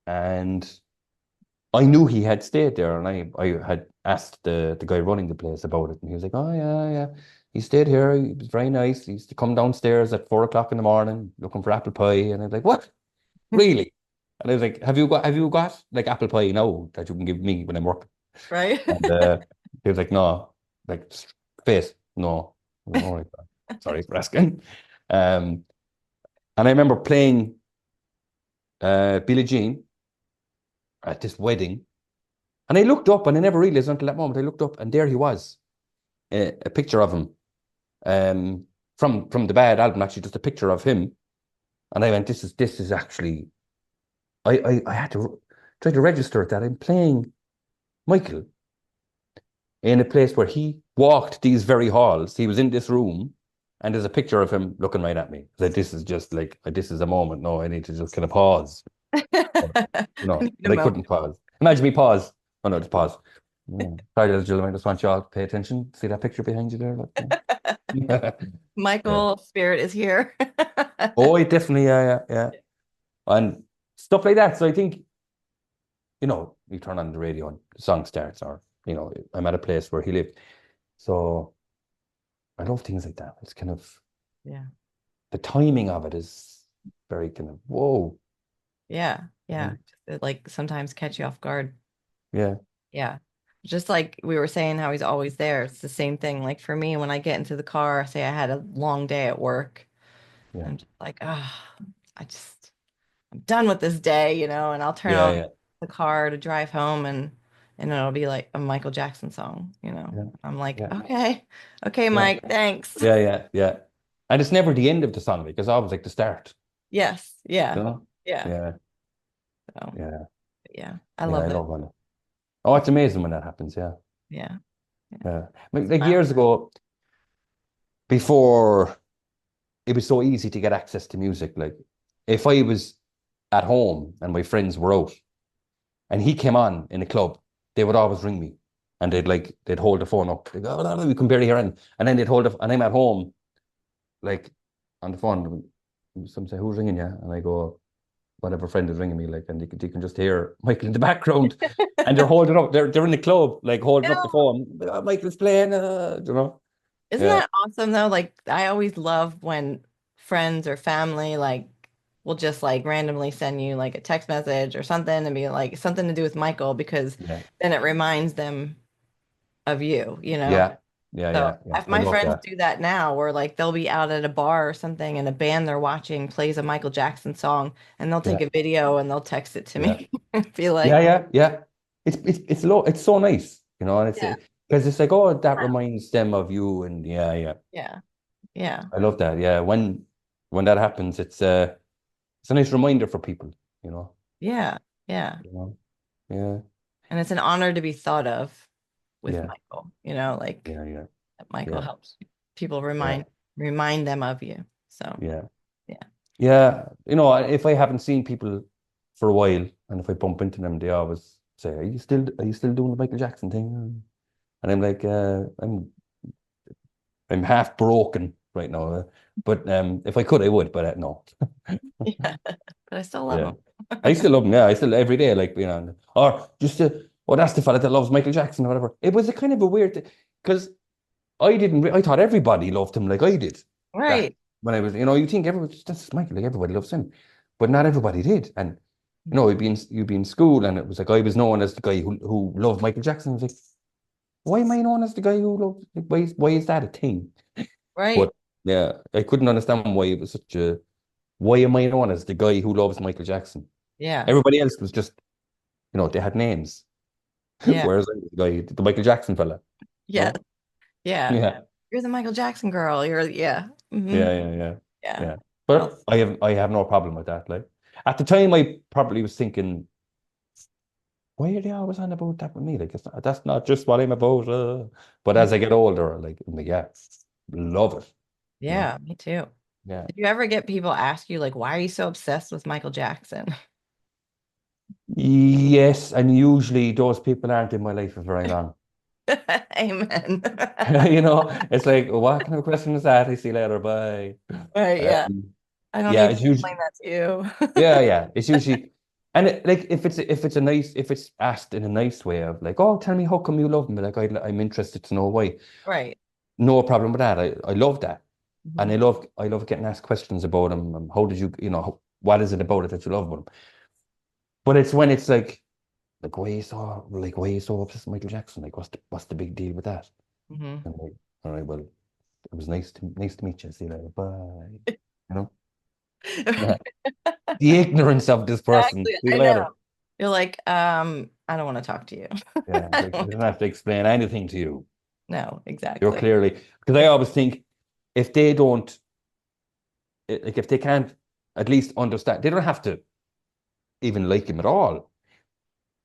and I knew he had stayed there, and I had asked the guy running the place about it, and he was like, "Oh yeah, yeah, he stayed here. He was very nice. He used to come downstairs at 4 o'clock in the morning looking for apple pie." And I was like, "What? Really?" And I was like, "Have you got like apple pie now that you can give me when I'm working?" Right. And he was like, "No, like face, no." I was like, "All right, sorry for asking." Um, and I remember playing Billie Jean at this wedding. And I looked up and I never realized until that moment. I looked up and there he was, a picture of him from the Bad album, actually, just a picture of him. And I went, this is actually, I had to try to register that I'm playing Michael in a place where he walked these very halls. He was in this room and there's a picture of him looking right at me. Like, this is just like, this is a moment. No, I need to just kind of pause. I need a But I moment. couldn't pause. Imagine me pause. Oh no, just pause. Yeah. Sorry, little Jill, I just want you all to pay attention. See that picture behind you there? Look, yeah. Yeah. Michael spirit is here. Oh, it definitely, yeah, yeah, yeah. And stuff like that. So I think, you turn on the radio and the song starts, or, I'm at a place where he lived. So I love things like that. It's kind of, Yeah. the timing of it is very kind of, whoa. Yeah. Yeah. Mm. Just, like sometimes catch you off guard. Yeah, Yeah. Just like we were saying how he's always there. It's the same thing. Like for me, when I get into the car, say I had a long day at work, yeah, I'm just like, I just I'm done with this day, and I'll turn yeah, on yeah, the car to drive home and it'll be like a Michael Jackson song. yeah, I'm like, yeah, okay, okay, yeah, Mike, thanks. yeah, yeah, yeah. And it's never the end of the song because I always like the start, Yes, you yeah, know? yeah. Yeah, So yeah, yeah, I yeah. I love it. love when oh, it's amazing when that happens. Yeah, Yeah, yeah. yeah. Like Wow. years ago, before it was so easy to get access to music, like if I was at home and my friends were out and he came on in a club, they would always ring me and they'd hold the phone up. They go, "Oh, we can barely hear him," and then they'd hold it, and I'm at home like on the phone. Some say, "Who's ringing you?" And I go, whatever friend is ringing me, like, and you can just hear Michael in the background, and they're holding up. They're in the club, like holding up the Ew. phone. "Oh, Michael's playing," Isn't Yeah, that awesome though? Like I always love when friends or family like will just like randomly send you like a text message or something and be like something to do with Michael because yeah, then it reminds them of you. yeah, yeah, So yeah, yeah. if I my love friends that. do that now, where like they'll be out at a bar or something and a band they're watching plays a Michael Jackson song and they'll take Yeah, a video and they'll text it to yeah, me and be yeah, like, yeah, yeah. It's so nice, and it's yeah, because it's like, oh, that reminds them of you, and yeah, yeah. yeah, yeah, I love that. Yeah, when that happens, it's a nice reminder for people, you know. yeah, yeah. You know. Yeah, And it's an honor to be thought of with yeah, Michael, like yeah, yeah, that Michael yeah, helps people yeah, remind them of you. So yeah. yeah. Yeah, if I haven't seen people for a while, and if I bump into them, they always say, "Are you still doing the Michael Jackson thing?" And I'm like, I'm half broken right now. But if I could, I would. But no. Yeah. But I still love Yeah, him. I still love him. Yeah, I still every day, like, or just oh, that's the fella that loves Michael Jackson or whatever. It was a kind of a weird thing because I thought everybody loved him like I did. That Right. when I was, you think everybody, that's Michael, like everybody loves him, but not everybody did. And you'd be in school, and it was like I was known as the guy who loved Michael Jackson. I was like, why am I known as the guy who loves? Like, why is that a thing? Right. But yeah, I couldn't understand why it was such a. Why am I known as the guy who loves Michael Jackson? Yeah. Everybody else was just, they had names. Yeah. Whereas I was the Michael Jackson fella. Yeah. No? Yeah. Yeah. You're the Michael Jackson girl. Yeah. Yeah, yeah, yeah. Yeah. Yeah. Oh, But I have no problem with that. Like at the time I probably was thinking, why are they always on about that with me? Like that's not just what I'm about. But mm, as I get older, I'm like, yeah, love it. You know? yeah, me too. Yeah. Did you ever get people ask you like, why are you so obsessed with Michael Jackson? Yes, and usually those people aren't in my life for very long. Amen. It's like, what kind of question is that? I see you later, bye. Right, yeah. Um, I don't yeah, need to it's usually explain that to you. yeah, yeah. It's usually and like if it's asked in a nice way of like, oh, tell me how come you love me? Like I'm interested to know why. Right. No problem with that. I love that. And Mhm. I love getting asked questions about him. And how did you, what is it about it that you love about him? But it's when it's like why are you so obsessed with Michael Jackson? Like what's the big deal with that? Mhm. And like, all right, well, it was nice to meet you. See you later. Bye. You know? Yeah. The ignorance of this person. Exactly. See you I know. later. You're like, I don't want to talk to you. Yeah. I Like, don't I want don't to talk. have to explain anything to you. No, You're exactly. clearly because I always think if they don't like if they can't at least understand, they don't have to even like him at all.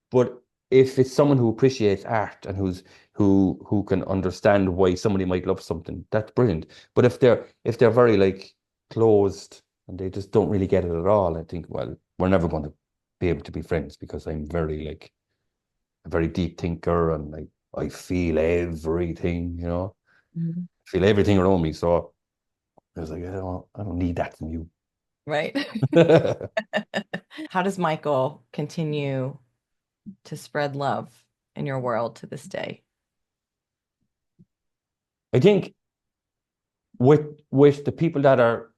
But if it's someone who appreciates art and who can understand why somebody might love something, that's brilliant. But if they're very like closed and they just don't really get it at all, I think, well, we're never going to be able to be friends because I'm very like a very deep thinker and like I feel everything, Mhm. feel everything around me. So I was like, I don't need that from you. Right. How does Michael continue to spread love in your world to this day? I think with the people that are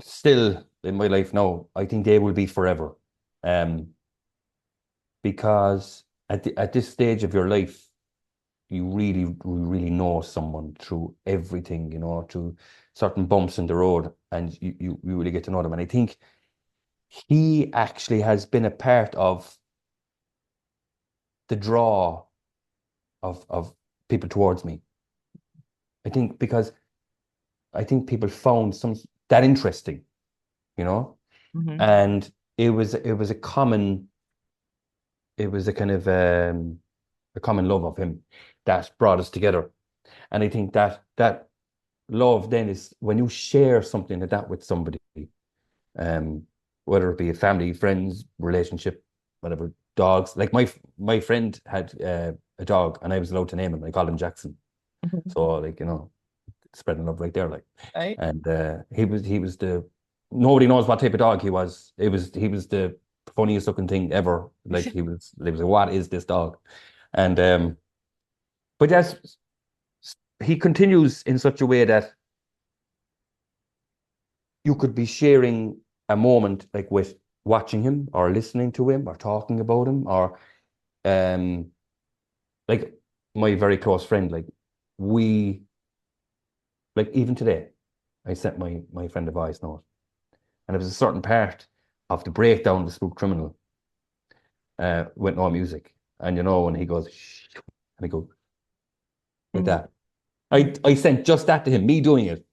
still in my life now, I think they will be forever. Um, because at this stage of your life, you really know someone through everything, through certain bumps in the road, and you really get to know them. And I think he actually has been a part of the draw of people towards me. I think because I think people found some that interesting, you know, Hmm. and it was a common it was a kind of a common love of him that brought us together. And I think that love then is when you share something like that with somebody, um, whether it be a family, friends, relationship, whatever, dogs. Like my friend had a dog, and I was allowed to name him. I called him Jackson. So like spreading love right there, like, Right? and he was the nobody knows what type of dog he was. He was the funniest looking thing ever. Like he was like, what is this dog? And but he continues in such a way that you could be sharing a moment like with watching him or listening to him or talking about him or um like my very close friend, like we like even today I sent my friend a voice note and it was a certain part of the breakdown of the Spook Criminal with no music. And when he goes shh, and I go like Mhm. that. I sent just that to him, me doing it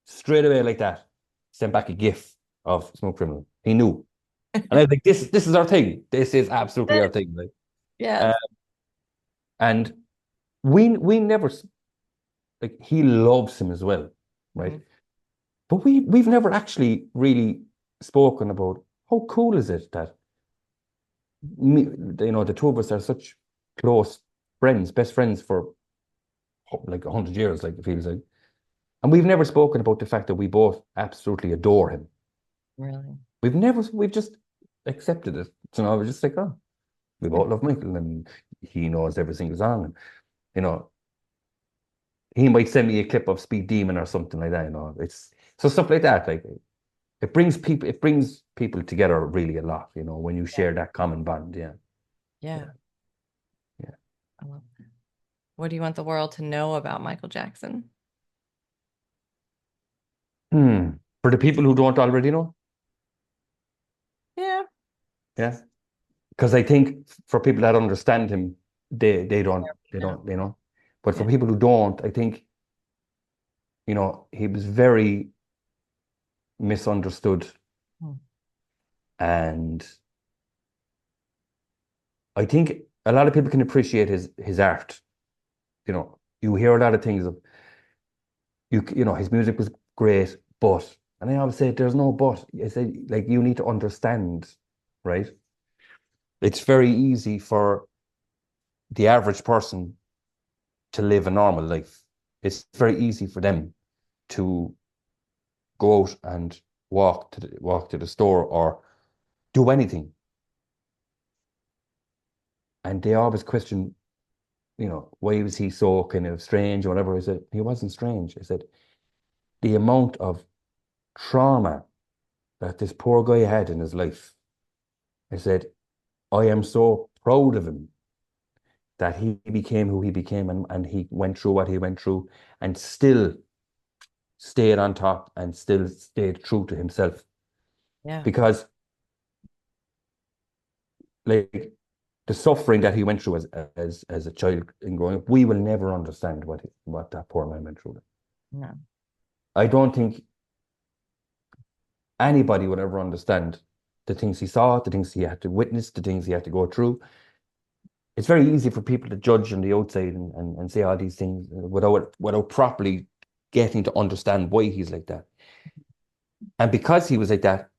straight away like that. Sent back a GIF of Smoke Criminal. He knew. And I was like, this is our thing. This is absolutely our thing. Like, uh, Yes. and we never like he loves him as well, right? Mhm. But we've never actually really spoken about how cool is it that me, the two of us are such close friends, best friends for like 100 years, like it feels like. And we've never spoken about the fact that we both absolutely adore him. Really? We've never, we've just, accepted it. So I was just like, oh, we both love Michael, and he knows every single song, and you know, he might send me a clip of Speed Demon or something like that. You know, it's so stuff like that. Like it brings people together really a lot. You know, when you Yeah. share that common bond. Yeah, yeah, Yeah. yeah. I love that. What do you want the world to know about Michael Jackson? For the people who don't already know, Yeah. yeah, because I think for people that understand him, they don't, you know. But for Yeah. people who don't, I think, you know, he was very misunderstood, Hmm. and I think a lot of people can appreciate his art. You know, you hear a lot of things of you know, his music was great, but, and I always say there's no but. I say, like, you need to understand, right? It's very easy for the average person to live a normal life. It's very easy for them to go out and walk to the store or do anything, and they always question, you know, why was he so kind of strange or whatever. I said he wasn't strange. I said the amount of trauma that this poor guy had in his life. I said I am so proud of him that he became who he became, and he went through what he went through and still stayed on top and still stayed true to himself. Yeah. Because, like, the suffering that he went through as a child in growing up, we will never understand what that poor man went through. No. I don't think anybody would ever understand the things he saw, the things he had to witness, the things he had to go through. It's very easy for people to judge on the outside and say all these things without properly getting to understand why he's like that. And because he was like that,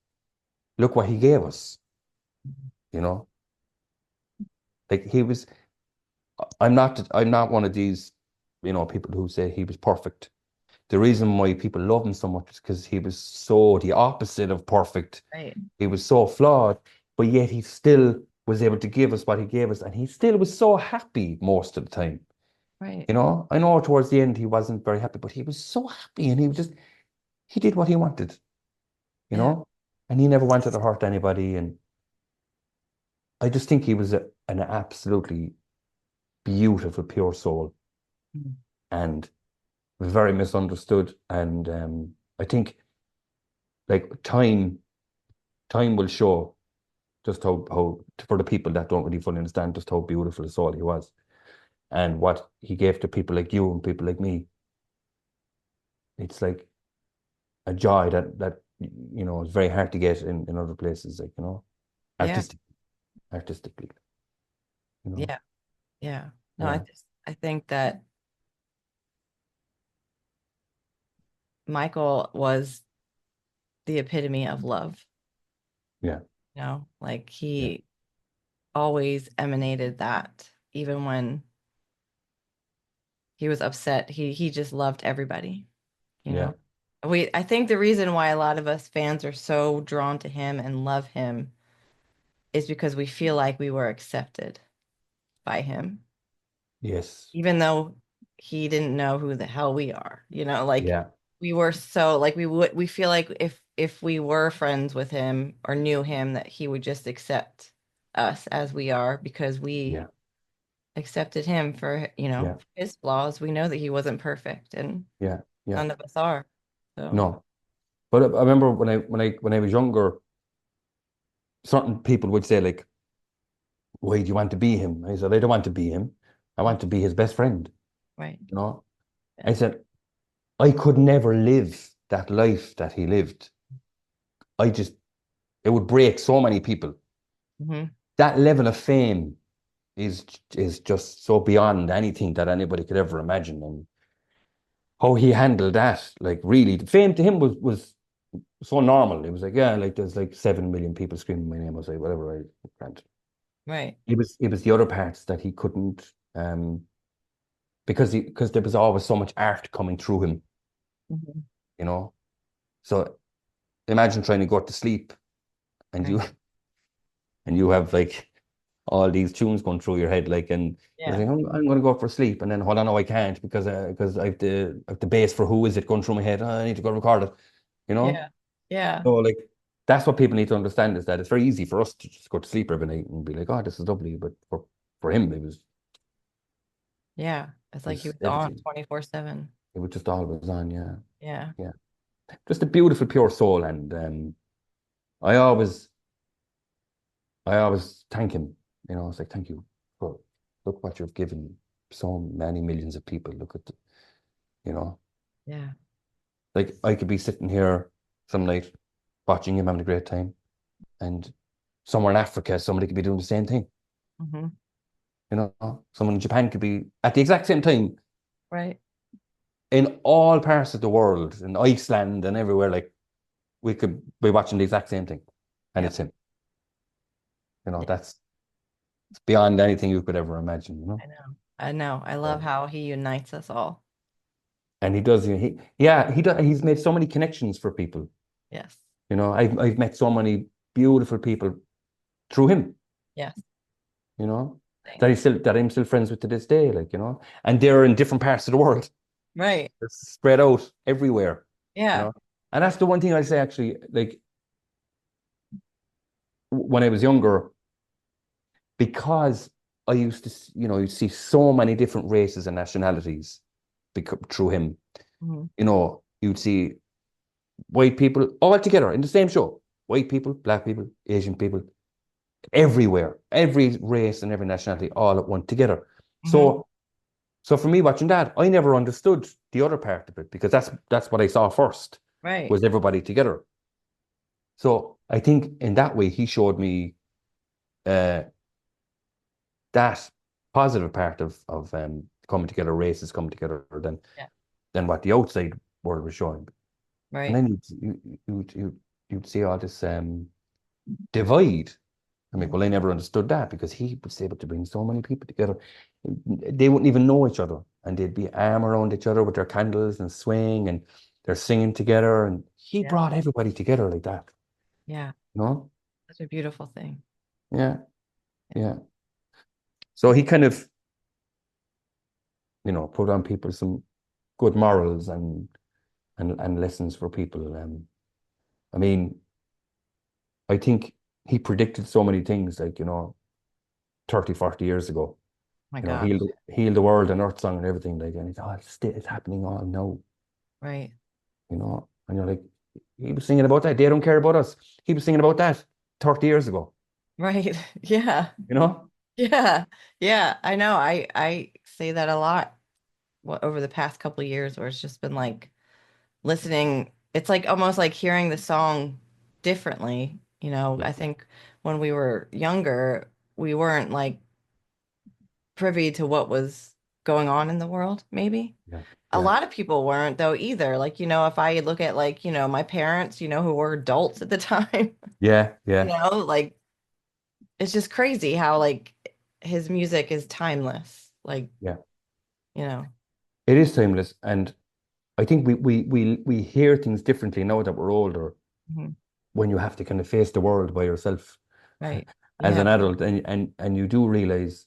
look what he gave us, you know? Like he was, I'm not one of these, you know, people who say he was perfect. The reason why people love him so much is because he was so the opposite of perfect. Right. He was so flawed, but yet he still was able to give us what he gave us, and he still was so happy most of the time. Right. You know, I know towards the end he wasn't very happy, but he was so happy, and he did what he wanted, you Yeah. know, and he never wanted to hurt anybody. And I just think he was an absolutely beautiful, pure soul, Mhm. and very misunderstood. And I think, like, time will show just how for the people that don't really fully understand just how beautiful a soul he was and what he gave to people like you and people like me. It's like a joy that you know is very hard to get in other places, like, you know, Yeah. artistic artistically, you know. Yeah. Yeah. No, Yeah, I think that Michael was the epitome of love. yeah, Like yeah, he always emanated that, even when he was upset, he just loved everybody, you yeah, know. I think the reason why a lot of us fans are so drawn to him and love him is because we feel like we were accepted by him, yes, even though he didn't know who the hell we are, like yeah, we were so like we feel like if we were friends with him or knew him that he would just accept us as we are because we yeah, accepted him for, yeah, his flaws. We know that he wasn't perfect and yeah, yeah. none of us are. So, No, but I remember when I was younger, certain people would say, like, why do you want to be him? I said, I don't want to be him. I want to be his best friend. right. You know, Yeah. I said, I could never live that life that he lived. I just, it would break so many people. Hmm. That level of fame is just so beyond anything that anybody could ever imagine. And how he handled that, like, really, the fame to him was so normal. It was like, yeah, like there's like 7 million people screaming my name. I was like, whatever, I can't. Right. It was the other parts that he couldn't, because there was always so much art coming through him, Hmm. you know. So imagine trying to go to sleep and you Right. and you have like all these tunes going through your head, like, and you're Yeah. like, I'm going to go for sleep, and then hold on, no, I can't because I have the bass for who is it going through my head. Oh, I need to go record it, you know. Yeah. Yeah. So like that's what people need to understand is that it's very easy for us to just go to sleep every night and be like, oh, this is lovely, but for him Yeah. It's it like he was was on everything. 24/7. It was just always on, yeah, Yeah. yeah. Just a beautiful, pure soul, and I always I always thank him. You know, it's like, thank you for look what you've given so many millions of people. Look at, you know, Yeah. like I could be sitting here some night watching him having a great time, and somewhere in Africa, somebody could be doing the same thing. Hmm. You know, someone in Japan could be at the exact same time Right. in all parts of the world, in Iceland and everywhere. Like we could be watching the exact same thing, and Yep. it's him. You know, Yeah, that's it's beyond anything you could ever imagine. You know. I know. I know. I love So, how he unites us all. and he does. Yeah, he does. He's made so many connections for people. Yes. You know, I've met so many beautiful people through him. Yes. You know, Same. that I'm still friends with to this day. Like, you know, and they're in different parts of the world. Right. They're spread out everywhere. You Yeah. know, and that's the one thing I say actually. Like when I was younger, because I used to, you know, you see so many different races and nationalities because, through him. Hmm. You know, you'd see white people all together in the same show. White people, black people, Asian people, everywhere, every race and every nationality all at one together. Hmm. So for me watching that, I never understood the other part of it because that's what I saw first Right. was everybody together. So I think in that way he showed me uh, that positive part of coming together, races coming together Yeah. than what the outside world was showing. And Right. then you'd see all this divide. I'm like, Yeah. well, I never understood that because he was able to bring so many people together. They wouldn't even know each other, and they'd be arm around each other with their candles and swing, and they're singing together. And he Yeah. brought everybody together like that, Yeah. you know? Such a beautiful thing. Yeah, yeah. So he kind of, you know, put on people some good morals and lessons for people. I mean, I think he predicted so many things, like, you know, 30, 40 years ago. My You know, gosh. heal the world and Earth Song and everything. Like, and it's happening all now. Right. You know, and you're like, he was singing about that. They don't care about us. He was singing about that 30 years ago. Right. Yeah. You know, Yeah. Yeah. I know. I say that a lot over the past couple of years where it's just been like listening. It's like almost like hearing the song differently. I think when we were younger, we weren't like privy to what was going on in the world, maybe. yeah, A yeah, lot of people weren't though either. Like, if I look at like, my parents, who were adults at the time, yeah, yeah, like it's just crazy how like his music is timeless. Like, yeah. you know. It is timeless, and I think we hear things differently now that we're older. Mhm. When you have to kind of face the world by yourself Right. as Yeah. an adult, and you do realize,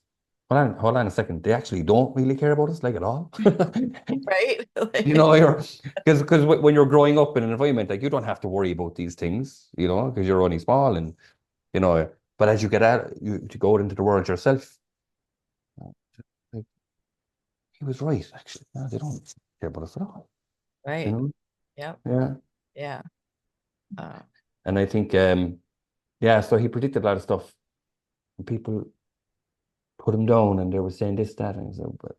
hold on a second, they actually don't really care about us like at all. Right. You Like, know, you're because when you're growing up in an environment like you don't have to worry about these things, you know, because you're only small and you know. But as you get out, you to go out into the world yourself, like he was right. Actually, no, they don't care about us at all. You right. know, Yep. yeah. Yeah. Uh, And I think, yeah. So he predicted a lot of stuff, and people put him down, and they were saying this, that, and so, but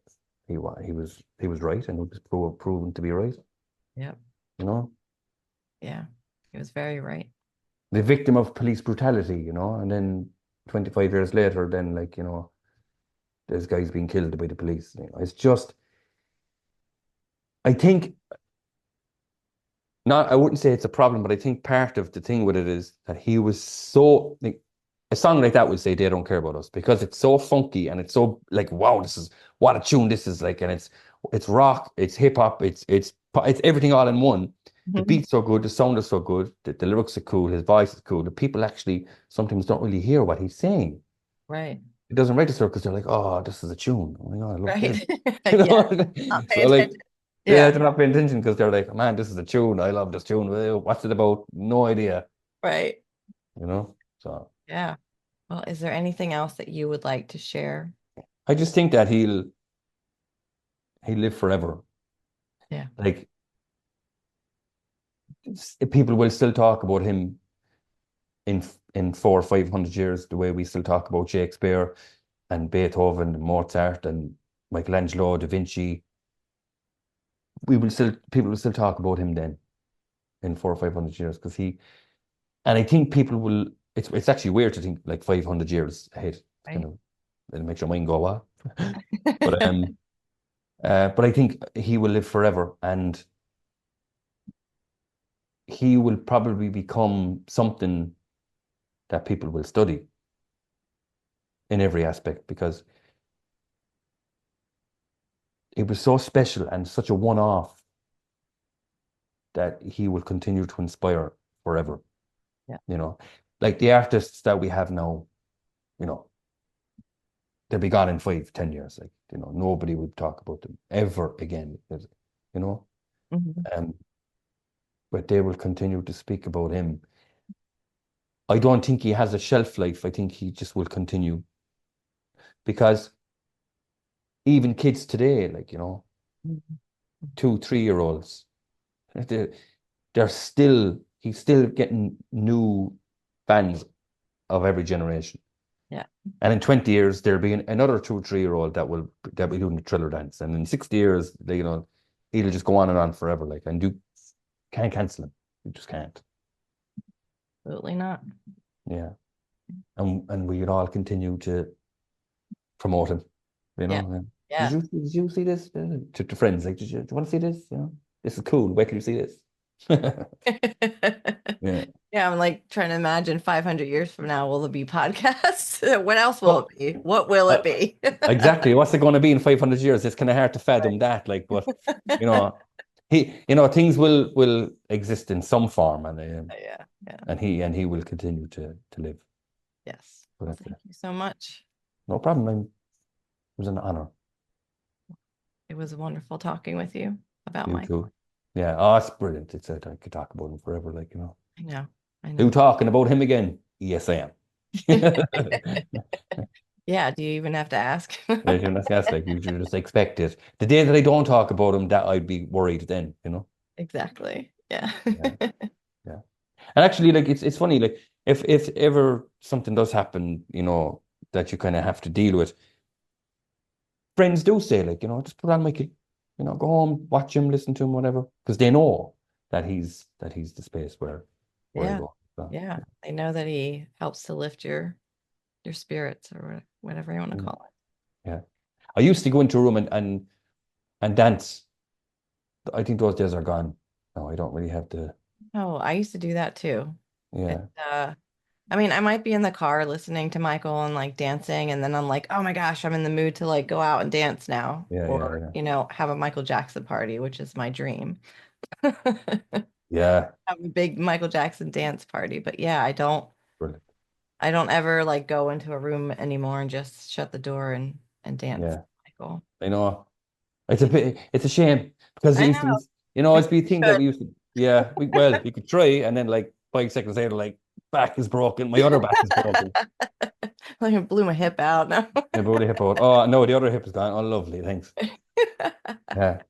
he was right, and it was proven to be right. yep. You know, Yeah. He was very right. the victim of police brutality. You know, and then 25 years later, then like you know. There's guys being killed by the police. You know, it's just, I think, not, I wouldn't say it's a problem, but I think part of the thing with it is that he was so, like, a song like that would say they don't care about us because it's so funky and it's so like, wow, this is what a tune this is like, and it's rock, it's hip hop, it's everything all in one. the Mhm. beat's so good, the sound is so good, the lyrics are cool, his voice is cool. The people actually sometimes don't really hear what he's saying. Right. It doesn't register because they're like, oh, this is a tune. Oh my God, I love Right. this. You Yeah. know? Not pay So like, attention. yeah, Yeah. they're not paying attention because they're like, man, this is a tune. I love this tune. Well, what's it about? No idea, Right. you know? So Yeah. Well, is there anything else that you would like to share? I just think that he'll live forever. Yeah. Like people will still talk about him in 400 or 500 years, the way we still talk about Shakespeare and Beethoven and Mozart and Michelangelo, Da Vinci. People will still talk about him then in 400 or 500 years because and I think people will. It's actually weird to think like 500 years ahead. It's kind Right. of it makes your mind go what. But but I think he will live forever, and he will probably become something that people will study in every aspect because it was so special and such a one-off that he will continue to inspire forever. Yeah. You know, like the artists that we have now, you know, they'll be gone in 5, 10 years. Like, nobody would talk about them ever again. You know, Mhm. um, but they will continue to speak about him. I don't think he has a shelf life. I think he just will continue because even kids today, like, Mhm. 2, 3 year olds, they're, he's still getting new fans of every generation. Yeah. And in 20 years, there'll be another 2, 3 year old that will be doing the Triller dance. And in 60 years, he'll just go on and on forever. Like, and you can't cancel him. You just can't. Absolutely not. Yeah. And we can all continue to promote him. Yeah. And Yeah. did you see this? To friends, like, do you want to see this? This is cool. Wait till you see this. Yeah. Yeah, I'm like trying to imagine 500 years from now, will it be podcasts? What else will Well, it be? What will uh, it be? exactly. What's it going to be in 500 years? It's kind of hard to fathom that. Like, but you know, things will exist in some form, Yeah, yeah. and he will continue to live. Yes. So Well, that's thank it. you so much. No problem. It was an honor. It was wonderful talking with you about You Michael. too. Yeah. Oh, it's brilliant. I could talk about him forever. Like, I know. I who know. talking about him again? Yes, I am. Yeah, do you even have to ask? Yeah, that's like you should just expect it. The day that I don't talk about him, that I'd be worried then. Exactly. Yeah. Yeah, yeah. And actually, like it's funny, like if ever something does happen, that you kind of have to deal with, friends do say, like, just put on Michael, go home, watch him, listen to him, whatever, because they know that he's the space where I Yeah. go. So, Yeah. I know that he helps to lift your spirits or whatever you want to yeah, call yeah. I used to go into a room and dance. I think those days are gone. No, I don't really have to. it. Oh, I used to do that too. It Yeah, I mean, I might be in the car listening to Michael and like dancing, and then I'm like, oh my gosh, I'm in the mood to like go out and dance now, yeah, yeah, or, yeah, have a Michael Jackson party, which is my dream. yeah. Have a big Michael Jackson dance party. But yeah, Brilliant. I don't ever like go into a room anymore and just shut the door and dance, Yeah, Michael. I know. It's a Yeah. bit. It's a shame because it I used know. to be. I It's be a thing that should. we used to. Yeah, you could try, and then like 5 seconds later, like back is broken. My other back is broken. Like I blew my hip out now. Yeah, but the hip out. Oh no, the other hip is gone. Oh, lovely, thanks. Yeah, it's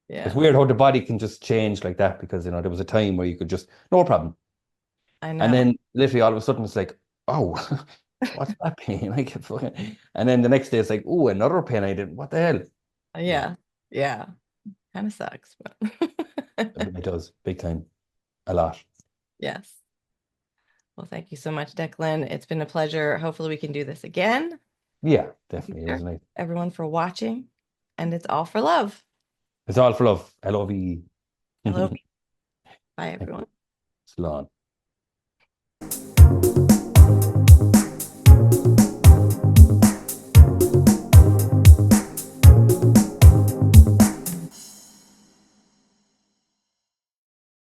Yeah, weird how the body can just change like that because there was a time where you could just no problem, I and know. then literally all of a sudden it's like, oh, what's that pain? Like, and then the next day it's like, oh, another pain I did. What the hell? Yeah, Yeah. Yeah. Kind of sucks, but it does big time, a lot. yes. Well, thank you so much, Declan. It's been a pleasure. Hopefully we can do this again. Yeah, Thank you, definitely. It was sir. nice. Everyone for watching, and it's all for love. It's all for love. LOVE. Hello. Thank Bye, everyone. you. Salon.